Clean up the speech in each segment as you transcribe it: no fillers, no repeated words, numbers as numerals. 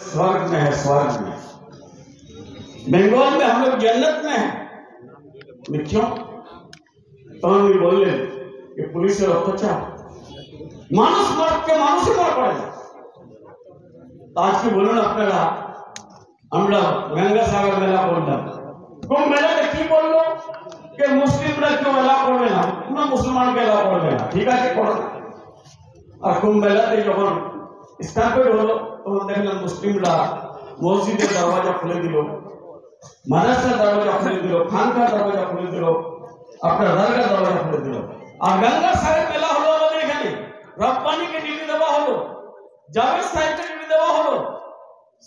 स्वर्ग में है, स्वर्ग में। बंगाल में हम लोग जन्नत में हैं। क्यों? तो हम बोले कि पुलिस अत्याचार मानुष मर के मानुष मर पड़े। आज के बोलून আপনারা আমরা গঙ্গাসাগর মেলা করলাম। কোন মেলাতে কি বললো যে মুসলিমরা কেউ মেলা করবে না, কোনো মুসলমানকে মেলা করবে না। ঠিক আছে, করো। আর কোন মেলাতে যখন স্থাপিত হলো তখন দেখলাম মুসলিমরা মসজিদের দরজা খুলে দিল, মাদ্রাসার দরজা খুলে দিল, খানকার দরজা খুলে দিল, আপনার দরগার দরজা খুলে দিল। আর গঙ্গাসাগর মেলা হলো আমাদের এখানে, রব্বানিকে ডিউটি দেওয়া হলো, জাভেদ সাহেবকে ডিউটি দেওয়া হলো,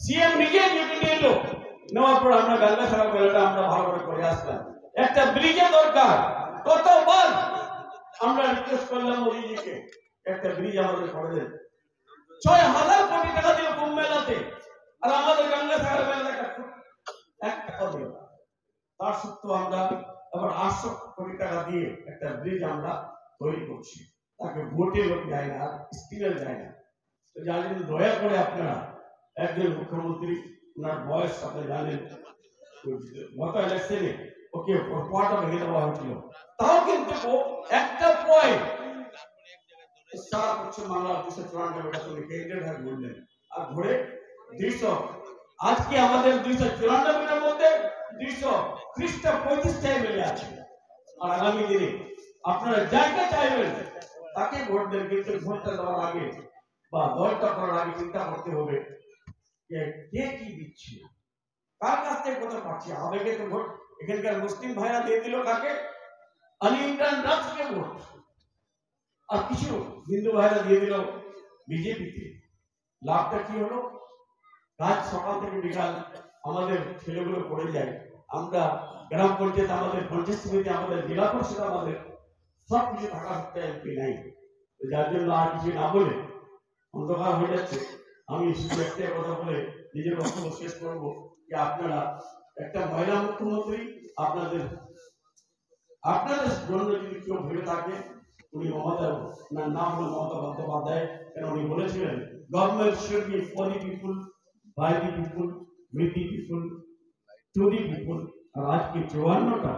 সিএম নিজে ডিউটি নিল। নেওয়ার পর আমরা গঙ্গাসাগর মেলাটা আমরা ভালো করে আসলাম। একটা ব্রিজের দরকার। কতবার আমরা রিকোয়েস্ট করলাম মোদিজিকে একটা ব্রিজ আমাদের করে দেন। ৬,০০০ কোটি টাকা দিল কুম্ভ মেলাতে, আর আমাদের গঙ্গাসাগর মেলাতে এক টাকা দিল। তার সত্ত্বেও আমরা আবার ৮০০ কোটি টাকা দিয়ে একটা ব্রিজ আমরা তৈরি করছি। তাকে ভোটে লোক যায় না, স্টিমের যায় না। জানেন, দয়া করে আপনারা একজন মুখ্যমন্ত্রী, ওনার বয়স আপনি জানেন, গত ইলেকশনে ওকে পয়টা ভেঙে দেওয়া হয়েছিল, তাও কিন্তু একটা পয়েন্ট সারা পশ্চিম বাংলার ২৯৪ মিটার ভাগ বললেন, আর ঘুরে ২০০। আজকে আমাদের ২৯৪ মিটার মধ্যে ২৩০টা ৩৫টা এমএলএ আছে। আর আগামী দিনে আপনারা যাকে চাইবেন তাকে ভোট দেন, কিন্তু ভোটটা দেওয়ার আগে বা দলটা করার আগে চিন্তা করতে হবে যে কে কি দিচ্ছে, কার কাছ থেকে কত পাচ্ছে। আবেগে তো ভোট এখানকার মুসলিম ভাইরা দিয়ে দিল কাকে, আলিমরান রাজকে ভোট, আর কিছু হিন্দু ভাইরা দিয়ে দিল বিজেপিতে। লাভটা কি হলো? রাত সকাল থেকে বিকাল আমাদের ছেলেগুলো পড়ে যায়। আমরা গ্রাম পঞ্চায়েত, আমাদের পঞ্চায়েত সমিতি, আমাদের জেলা পরিষদ, আমাদের সব কিছু থাকা সত্ত্বে এমপি নাই। যার জন্য আর কিছু না বলে অন্ধকার হয়ে যাচ্ছে। আমি শুধু একটা কথা বলে নিজের বক্তব্য শেষ করবো যে আপনারা একটা মহিলা মুখ্যমন্ত্রী, আপনাদের জন্য যদি কেউ ভেবে থাকে, উনি মমতা, ওনার নাম হলো মমতা বন্দ্যোপাধ্যায়। কেন উনি বলেছিলেন government should be for the people, by the people, with the people, to the people. আর আজকে ৫৪টা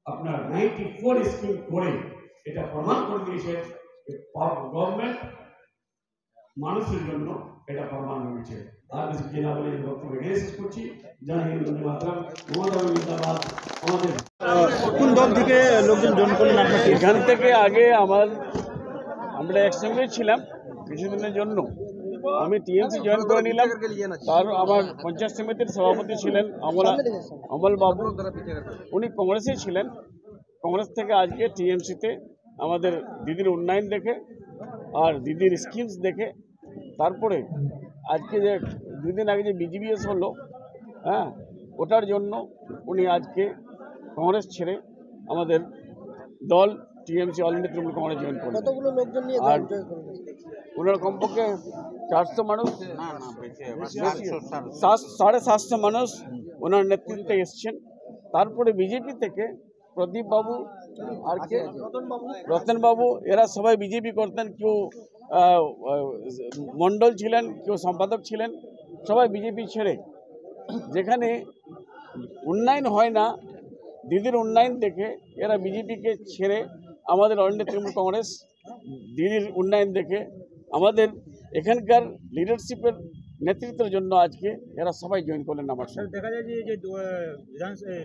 আপনার 94 স্কিম করে এটা প্রমাণ করে দিয়েছে গভর্নমেন্ট মানুষের জন্য, এটা প্রমাণ হয়েছে। আর কিছু জেলা বলে বক্তব্য এখানে শেষ করছি। জয় হিন্দ, বন্দে মাতরম, মমতা জিন্দাবাদ। আমাদের কোন দল থেকে লোকজন জয়েন করলেন আপনাকে? এখান থেকে আগে আমরা একসঙ্গে ছিলাম কিছুদিনের জন্য। আমি টিএমসি জয়েন করে নিলাম। তার আমার পঞ্চায়েত সমিতির সভাপতি ছিলেন অমল বাবু, উনি কংগ্রেসে ছিলেন। কংগ্রেস থেকে আজকে টিএমসিতে আমাদের দিদির উন্নয়ন দেখে আর দিদির স্কিমস দেখে, তারপরে আজকে যে ২ দিন আগে যে বিজিবিএস হলো, হ্যাঁ, ওটার জন্য উনি আজকে কংগ্রেস ছেড়ে আমাদের দল TMC all India Trinamool Congress join করলেন। কতগুলো লোকজন নিয়ে আর ওনার কমপক্ষে ৪০০ মানুষ, ৭৫০ মানুষ ওনার নেতৃত্বে এসছেন। তারপরে বিজেপি থেকে প্রদীপ বাবু আর কে, রতন বাবু, এরা সবাই বিজেপি করতেন। কেউ মণ্ডল ছিলেন, কেউ সম্পাদক ছিলেন, সবাই বিজেপি ছেড়ে, যেখানে উন্নয়ন হয় না, দিদির উন্নয়ন দেখে এরা বিজেপিকে ছেড়ে আমাদের অল ইন্ডিয়া তৃণমূল কংগ্রেস দিদির উন্নয়ন দেখে আমাদের এখানকার লিডারশিপের নেতৃত্বের জন্য আজকে এরা সবাই জয়েন করলেন আমার সাথে। দেখা যায় যে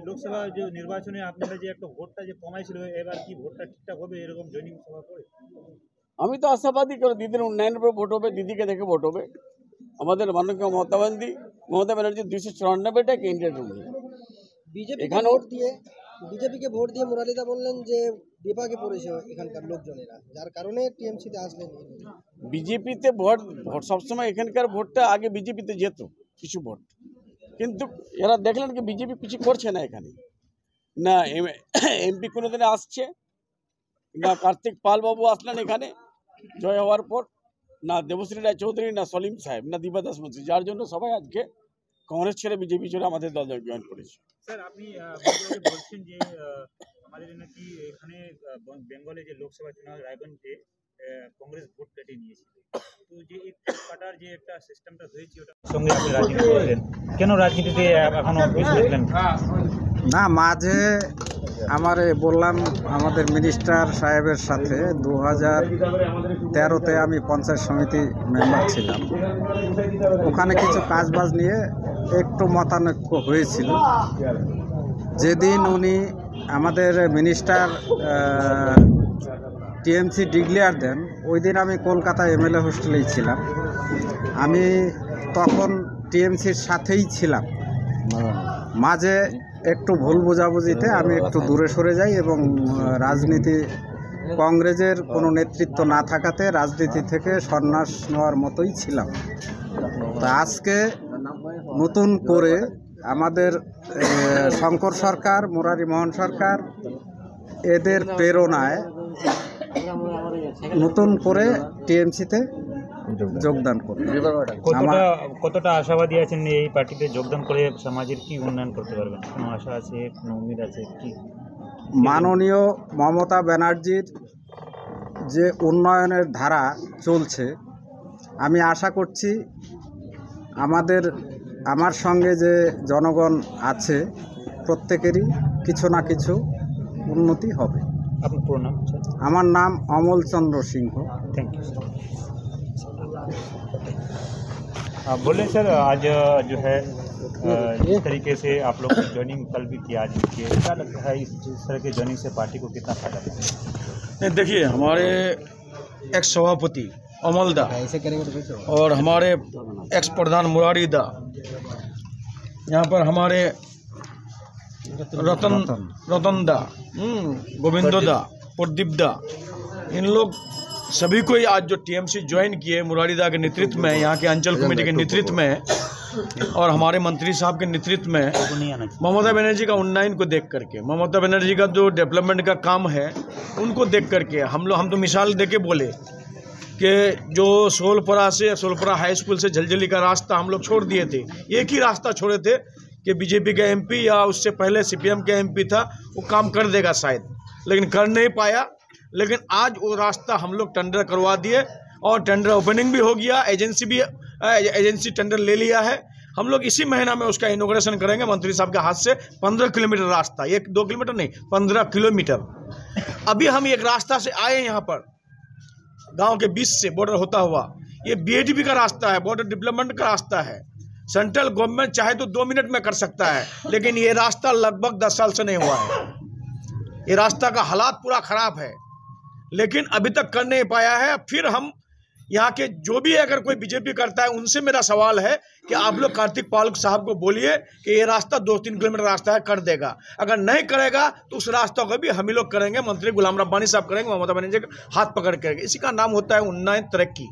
লোকসভা যে নির্বাচনে আপনারা যে একটা ভোটটা যে কমাইছিল, এবার কি ভোটটা ঠিকঠাক হবে এরকম জয়েনিং সভা করে? আমি তো আশাবাদী করে দিদির উন্নয়নের উপর ভোট হবে, দিদিকে দেখে ভোট হবে। আমাদের মাননীয় মমতা ব্যানার্জি ২৯৪টা ক্যান্ডিডেট উনি বিজেপিকে ভোট দিয়ে মুরালিদা বললেন যে বিপাকে পড়েছে এখানকার লোকজনেরা, যার কারণে টিএমসিতে আসলেন। বিজেপিতে ভোট সবসময় এখানকার ভোটটা আগে বিজেপিতে যেত কিছু ভোট, কিন্তু এরা দেখলেন কি বিজেপি কিছু করছে না এখানে। না এমপি কোনোদিনে আসছে না, কার্তিক পাল বাবু আসলেন এখানে জয় হওয়ার পর, না দেবশ্রী রায় চৌধুরী, না সলিম সাহেব, না দিবা দাস মুন্সি, যার জন্য সবাই আজকে কংগ্রেস ছেড়ে বিজেপি ছেড়ে আমাদের দল জয়েন করেছে। স্যার, আপনি বলছেন যে আমাদের নাকি এখানে বেঙ্গলে যে লোকসভা চুনাव রায়গঞ্জে কংগ্রেস ভোট কেটে নিয়েছিল, তো যে এই ভোট কাটার যে একটা সিস্টেমটা হয়েছে ওটার সঙ্গে আপনি রাজনীতি করলেন, কেন রাজনীতিতে এখনো বুঝলেন? না, মাঝে বললাম আমাদের মিনিস্টার সাহেবের সাথে 2013-তে আমি পঞ্চায়েত সমিতি মেম্বার ছিলাম। ওখানে কিছু কাজবাজ নিয়ে একটু মতানৈক্য হয়েছিল। যেদিন উনি আমাদের মিনিস্টার টিএমসি ডিক্লেয়ার দেন, ওই দিন আমি কলকাতা এমএলএ হোস্টেলেই ছিলাম। আমি তখন টিএমসির সাথেই ছিলাম। মাঝে একটু ভুল বোঝাবুঝিতে আমি একটু দূরে সরে যাই এবং রাজনীতি কংগ্রেসের কোনো নেতৃত্ব না থাকাতে রাজনীতি থেকে সন্ন্যাস নেওয়ার মতোই ছিলাম। তা আজকে নতুন করে আমাদের শঙ্কর সরকার, মুরারি মোহন সরকার এদের প্রেরণায় নতুন করে টিএমসিতে যোগদান করি। কতটা আশাবাদী আছেন এই পার্টিতে যোগদান করে সমাজের কি উন্নয়ন করতে পারবেন? কোনো আশা আছে, কোনো উম্মিদ আছে কি? মাননীয় মমতা ব্যানার্জির যে উন্নয়নের ধারা চলছে, আমি আশা করছি আমার সঙ্গে যে জনগণ আছে প্রত্যেকেরই কিছু না কিছু উন্নতি হবে। আপনার পুরো নাম? আমার নাম Amal Chandra Singh. Thank you sir. आप बोले सर, आज जो है जिस तरीके से आप लोग ज्वाइनिंग कल भी किया, आज किए, क्या लगता है इस तरह के ज्वाइनिंग से पार्टी को कितना फायदा है? नहीं, देखिए, हमारे एक्स सभापति अमल दा और हमारे एक्स प्रधान मुरारी दा, यहाँ पर हमारे रतन दा, गोविंदो दा, प्रदीप दा, इन लोग सभी को ही आज जो टीएमसी ज्वाइन किए मुरारी दा के नेतृत्व में, यहाँ के अंचल कमेटी के नेतृत्व में और हमारे मंत्री साहब के नेतृत्व में ममता बनर्जी का उन्नयन को देख करके, ममता बनर्जी का जो डेवलपमेंट का काम है उनको देख करके हम तो मिसाल देके बोले कि जो सोलपुरा हाई स्कूल से झलझली का रास्ता हम लोग छोड़ दिए थे। एक ही रास्ता छोड़े थे कि बीजेपी का एमपी या उससे पहले सीपीएम का एमपी था, वो काम कर देगा शायद, लेकिन कर नहीं पाया। लेकिन आज वो रास्ता हम लोग टेंडर करवा दिए और टेंडर ओपनिंग भी हो गया, एजेंसी टेंडर ले लिया है। हम लोग इसी महीना में उसका इनॉग्रेशन करेंगे मंत्री साहब के हाथ से। 15 किलोमीटर रास्ता, 1-2 किलोमीटर नहीं, 15 किलोमीटर। अभी हम एक रास्ता से आए यहाँ पर, गांव के बीच से बॉर्डर होता हुआ, ये बीएडीपी का रास्ता है, बॉर्डर डेवलपमेंट का रास्ता है। सेंट्रल गवर्नमेंट चाहे तो 2 मिनट में कर सकता है, लेकिन ये रास्ता लगभग 10 साल से नहीं हुआ है। ये रास्ता का हालात पूरा खराब है, लेकिन अभी तक कर नहीं पाया है। फिर हम यहाँ के जो भी अगर कोई बीजेपी करता है उनसे मेरा सवाल है कि आप लोग कार्तिक पाल साहब को बोलिए कि ये रास्ता 2-3 किलोमीटर रास्ता है, कर देगा। अगर नहीं करेगा तो उस रास्ता को भी हम ही लोग करेंगे, मंत्री गुलाम रब्बानी साहब करेंगे, ममता बनर्जी का हाथ पकड़ करेंगे। इसी का नाम होता है उन्नयन, तरक्की,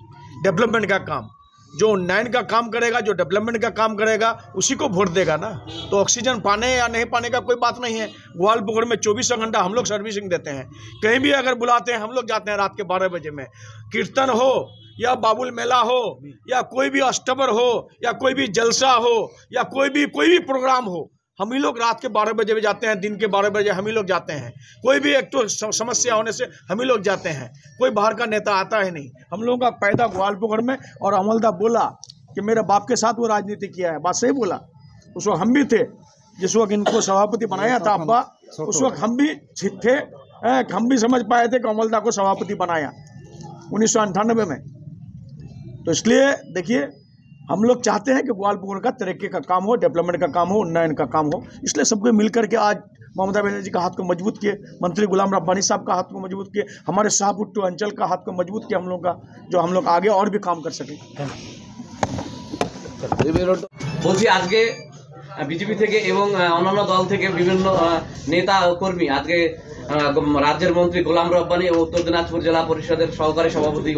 डेवलपमेंट का काम। जो उन्नयन का काम करेगा, जो डेवलपमेंट का काम करेगा, उसी को वोट देगा ना। तो ऑक्सीजन पाने या नहीं पाने का कोई बात नहीं है। ग्वालपुर में 24 घंटा हम लोग सर्विसिंग देते हैं। कहीं भी अगर बुलाते हैं हम लोग जाते हैं रात के 12 बजे में। कीर्तन हो या बाबुल मेला हो या कोई भी अष्टबर हो या कोई भी जलसा हो या कोई भी प्रोग्राम हो, हम ही लोग रात के 12 बजे भी जाते हैं, दिन के 12 बजे हम ही लोग जाते हैं। कोई भी एक तो समस्या होने से हम ही लोग जाते हैं, कोई बाहर का नेता आता है नहीं। हम लोगों का पैदा ग्वालपुर में। और अमलदा बोला कि मेरे बाप के साथ वो राजनीति किया है, बात सही बोला। उस वक्त हम भी थे, जिस वक्त इनको सभापति बनाया था अब्बा, उस वक्त हम भी थे, हम भी समझ पाए थे कि अमलदा को सभापति बनाया 1998 में। तो इसलिए देखिए, हम लोग चाहते हैं कि ग्वालपुर का तरक्की का काम हो, डेवलपमेंट का काम हो, उन्नयन का काम हो। इसलिए सबको मिलकर के आज ममता बनर्जी का हाथ को मजबूत किए, मंत्री गुलाम रब्बानी साहब का हाथ को मजबूत किए, हमारे शाहपुट्टू अंचल का हाथ को मजबूत किया हम लोग का, जो हम लोग आगे और भी काम कर सकें। বলছি আজকে বিজেপি থেকে এবং অন্যান্য দল থেকে বিভিন্ন নেতা ও কর্মী আজকে রাজ্যের মন্ত্রী গোলাম রব্বানী ও উত্তর দিনাজপুর জেলা পরিষদের সহকারী সভাপতি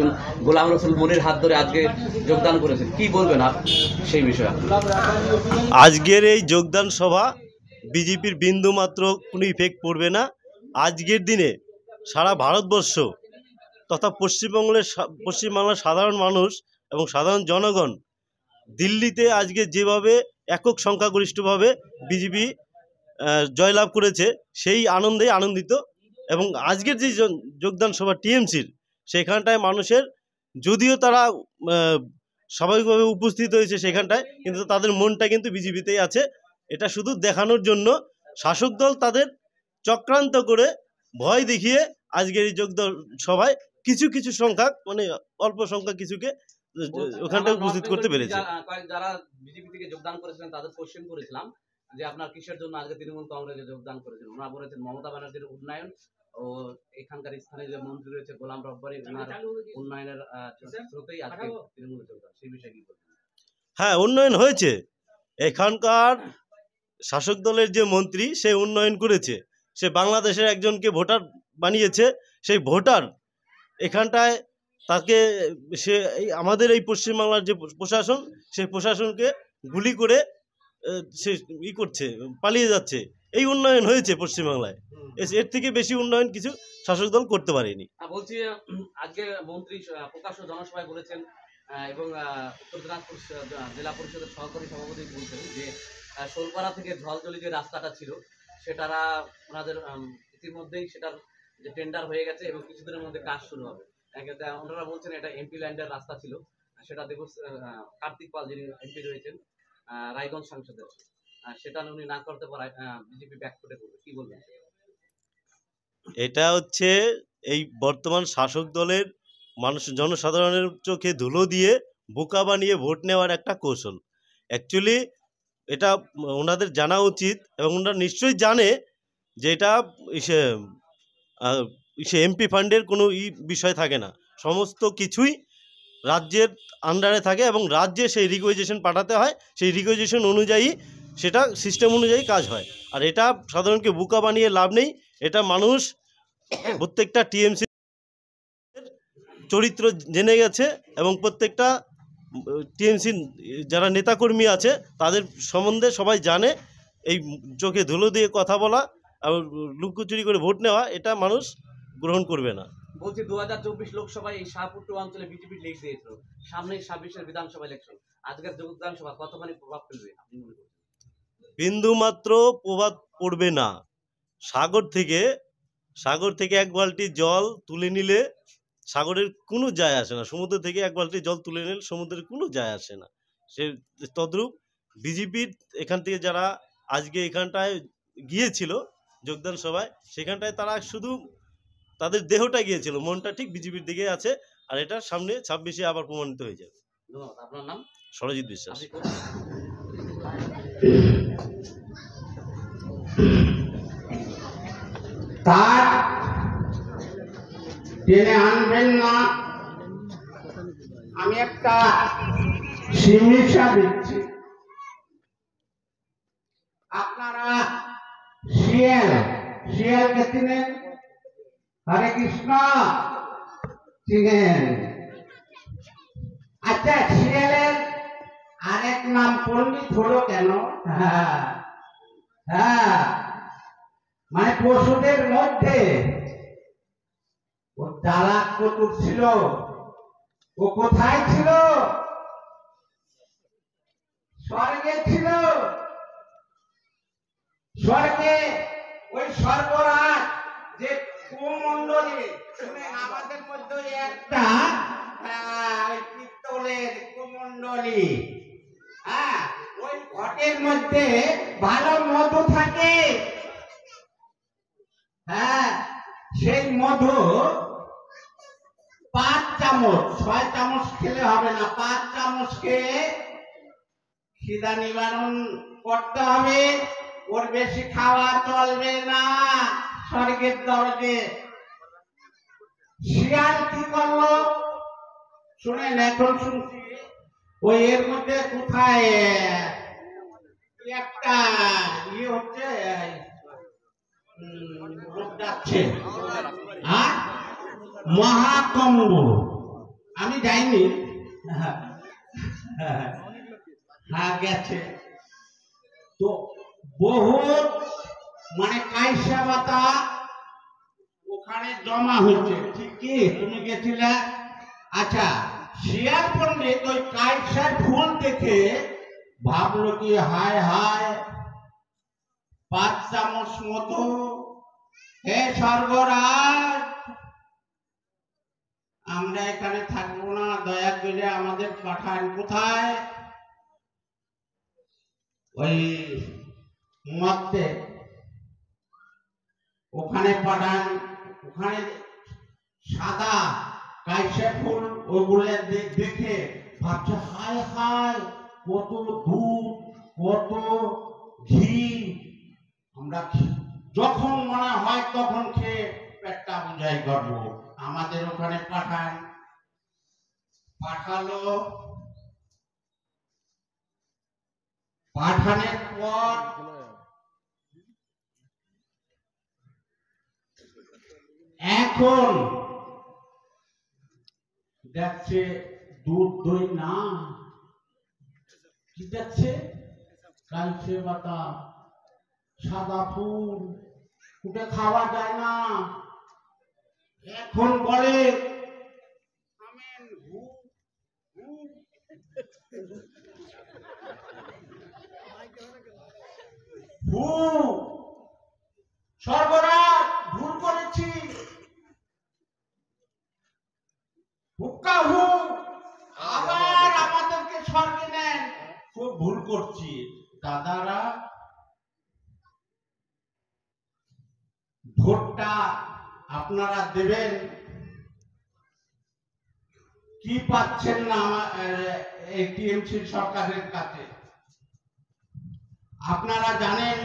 গোলাম রসুল মনির হাত ধরে আজকে যোগদান করেছেন, কি বলবেন সেই বিষয়ে? আজকের এই যোগদান সভা বিজেপির বিন্দু মাত্র কোনো ইফেক্ট পড়বে না। আজকের দিনে সারা ভারতবর্ষ তথা পশ্চিমবাংলার সাধারণ মানুষ এবং সাধারণ জনগণ দিল্লিতে আজকে যেভাবে একক সংখ্যাগরিষ্ঠভাবে বিজেপি জয়লাভ করেছে, সেই আনন্দেই আনন্দিত। এবং আজকের যে যোগদান সভা টিএমসির, সেখানটায় মানুষের, যদিও তারা স্বাভাবিকভাবে উপস্থিত হয়েছে সেখানটায়, কিন্তু তাদের মনটা কিন্তু বিজেপিতেই আছে। এটা শুধু দেখানোর জন্য শাসক দল তাদের চক্রান্ত করে ভয় দেখিয়ে আজকের এই যোগদান সভায় কিছু কিছু সংখ্যক, মানে অল্প সংখ্যক কিছুকে ওখানটায় উপস্থিত করতে পেরেছে। যারা বিজেপি থেকে যোগদান করেছিলেন তাদের কোশ্চেন করেছিলাম যে আপনার কিসের জন্য আজকে তৃণমূল কংগ্রেসে যোগদান করেছেন। ওনারা বলেছেন মমতা ব্যানার্জির উন্নয়ন ও এখানকার স্থানীয় যে মন্ত্রী রয়েছে গোলাম রব্বানী, ওনার উন্নয়নের স্রোতেই আজকে তৃণমূলে যোগদান। সেই বিষয়ে কি বলবেন? হ্যাঁ, উন্নয়ন হয়েছে। এখানকার শাসক দলের যে মন্ত্রী, সে উন্নয়ন করেছে। সে বাংলাদেশের একজনকে ভোটার বানিয়েছে। সেই ভোটার এখানটায় তাকে, সে এই আমাদের এই পশ্চিমবাংলার যে প্রশাসন, সেই প্রশাসনকে গুলি করে সে করছে, পালিয়ে যাচ্ছে। এই উন্নয়ন হয়েছে পশ্চিমবাংলায়। এর থেকে বেশি উন্নয়ন কিছু শাসক দল করতে পারেনি। বলছি, আজকে মন্ত্রী প্রকাশ্য জনসভায় বলেছেন এবং উত্তর দিনাজপুর জেলা পরিষদের সহকারী সভাপতি বলছেন যে শোলপাড়া থেকে ঝলঝলি যে রাস্তাটা ছিল সেটারা ওনাদের ইতিমধ্যেই সেটার যে টেন্ডার হয়ে গেছে এবং কিছুদিনের মধ্যে কাজ শুরু হবে। ওনারা বলছেন এটা এমপি ল্যান্ডের রাস্তা ছিল, সেটা দেখুন কার্তিক পাল যিনি এমপি রয়েছেন রায়গঞ্জ সাংসদের, সেটা উনি না করতে পারায় বিজেপি ব্যাকফুটে করবে, কি বলবেন? এটা হচ্ছে এই বর্তমান শাসক দলের মানুষ, জনসাধারণের চোখে ধুলো দিয়ে বোকা বানিয়ে ভোট নেওয়ার একটা কৌশল। অ্যাকচুয়ালি এটা ওনাদের জানা উচিত, এবং ওনারা নিশ্চয়ই জানে যে এটা এমপি ফান্ডের কোনো বিষয় থাকে না। সমস্ত কিছুই রাজ্যের আন্ডারে থাকে এবং রাজ্যে সেই রিকোয়েজেশন পাঠাতে হয়। সেই রিকোয়েজেশন অনুযায়ী সেটা সিস্টেম অনুযায়ী কাজ হয়। আর এটা সাধারণকে বোকা বানিয়ে লাভ নেই। এটা মানুষ প্রত্যেকটা টিএমসি চরিত্র জেনে গেছে এবং প্রত্যেকটা টিএমসি যারা নেতাকর্মী আছে তাদের সম্বন্ধে সবাই জানে। এই চোখে ধুলো দিয়ে কথা বলা আর লুকোচুরি করে ভোট নেওয়া, এটা মানুষ গ্রহণ করবে না। বলছি 2024 লোকসভায় এই শাহপুর অঞ্চলে বিজেপি লিড দিয়েছিল, সামনে 26-এর বিধানসভা ইলেকশন, আজকের যোগদান সভা কতখানি প্রভাব ফেলবে আপনি মনে করছেন? বিন্দু মাত্র প্রভাব পড়বে না। সাগর থেকে এক বালতি জল তুলে নিলে সাগরের কোনো যায় আসে না, সমুদ্র থেকে এক বালতি জল তুলে নিলে সমুদ্রের কোনো যায় আসে না। সে তদ্রূপ বিজেপির এখান থেকে যারা আজকে এখানটায় গিয়েছিল যোগদান সভায়, সেখানটায় তারা শুধু তাদের দেহটা গিয়েছিল, মনটা ঠিক বিজেপির দিকে আছে। আর এটা সামনে 26-এ আবার প্রমাণিত হয়ে যাবে। ধন্যবাদ। আপনার নাম? সরজিৎ বিশ্বাস। তার টেনে আনবেন না, আমি একটা শিক্ষা দিচ্ছি। আপনারা শিয়ালকে চিনেন? হরে কৃষ্ণ চিনেন? আচ্ছা, শিয়ালের আরেক নাম পণ্ডিত হলো কেন? হ্যাঁ, মানে পশুদের মধ্যে ও চালাক চতুর ছিল। ও কোথায় ছিল? স্বর্গে ছিল। স্বর্গে ওই স্বর্গরাজ যে কুমণ্ডলী, শুনে আমাদের মধ্যে একটা পিত্তলের কুমণ্ডলী, হ্যাঁ, ওই ঘটের মধ্যে ভালো মধু থাকে। হ্যাঁ, সেই মধু 5 চামচ, 6 চামচ খেলে হবে না, 5 চামচ খেয়ে খিদা নিবারণ করতে হবে। ওর বেশি খাওয়া চলবে না স্বর্গের দরজে। শিয়াল কি করলো শুনেন, এখন শুনছি ওই এর মধ্যে কোথায় একটা হচ্ছে যাচ্ছে মহাকুম্ভ। আমি যাইনি, হ্যাঁ গেছে তো। বহুত মানে কাইসা পাতা ওখানে জমা হয়েছে, ঠিক কি? তুমি গেছিলে? আচ্ছা, শিয়াল পণ্ডিত ওই কাইসার ফুল দেখে ভাবলো কি, হায় হায় 5 চামচ মতো, হে স্বর্গরাজ আমরা এখানে থাকবো না, দয়া করে আমাদের পাঠান। কোথায়? ওই মধ্যে ওখানে পাঠান। ওখানে সাদা কাইসে ফুল, ওগুলো দেখে ভাবছে হায় হায় কত দুধ, কত ঘি। আমরা যখন মনে হয় তখন খেয়ে পেটটা বুঝাই করবো। আমাদের ওখানে পাঠান। পাঠালো, পাঠানের পর এখন দেখছে দুধ দই না, কি দেখছে? কালচে পাতা, সাদা ফুল, ওটা খাওয়া যায় না। এখন বলে সর্বরাত ভুল করেছি, হুক্কা হু, আবার আমাদেরকে স্বর্গে নেন, খুব ভুল করছি। দাদারা, ভোটটা আপনারা দেবেন, কি পাচ্ছেন না এই টিএমসি সরকারের কাছে আপনারা জানেন।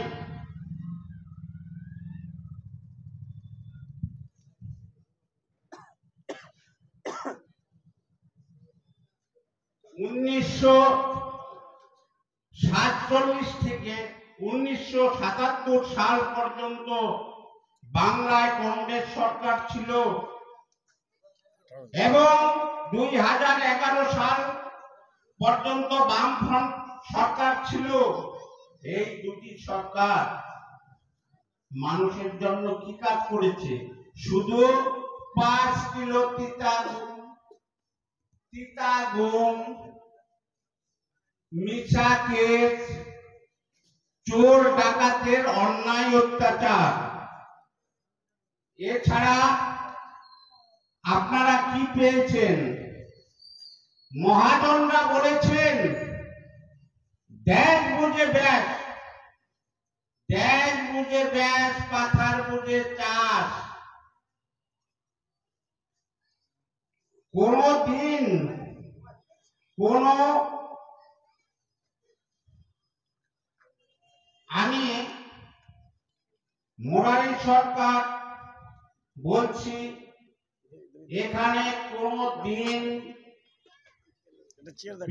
(1947) থেকে 1977 সাল পর্যন্ত বাংলায় কংগ্রেস সরকার ছিল এবং 2011 সাল পর্যন্ত বামফ্রন্ট সরকার ছিল। এই দুটি সরকার মানুষের জন্য কি কাজ করেছে? শুধু 5 কিলো তিতা গম, মিছা কেস, চোর ডাকাতের অন্যায় অত্যাচার, এছাড়া আপনারা কি পেয়েছেন? মহাজনরা বলেছেন দেশ বুঝে ব্যাস, দেশ বুঝে ব্যাস, পাথার বুঝে চাষ। কোনদিন কোন আমি মোরারি সরকার বলছি, এখানে কোনদিন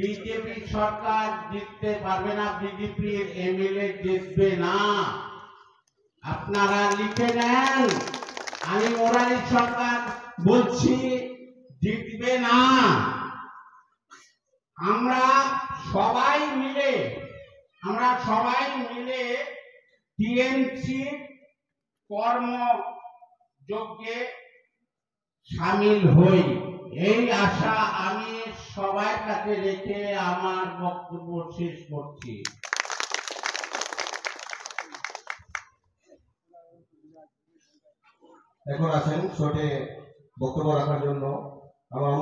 বিজেপি সরকার জিততে পারবে না, বিজেপির এমএলএ জিতবে না। আপনারা লিখে নেন, আমি মোরারি সরকার বলছি জিতবে না। আমরা সবাই মিলে টিএমসি কর্মযজ্ঞে সামিল হই, এই আশা আমি সবার কাছে রেখে আমার বক্তব্য শেষ করছি। এখন আছেন শোটে বক্তব্য রাখার জন্য আমার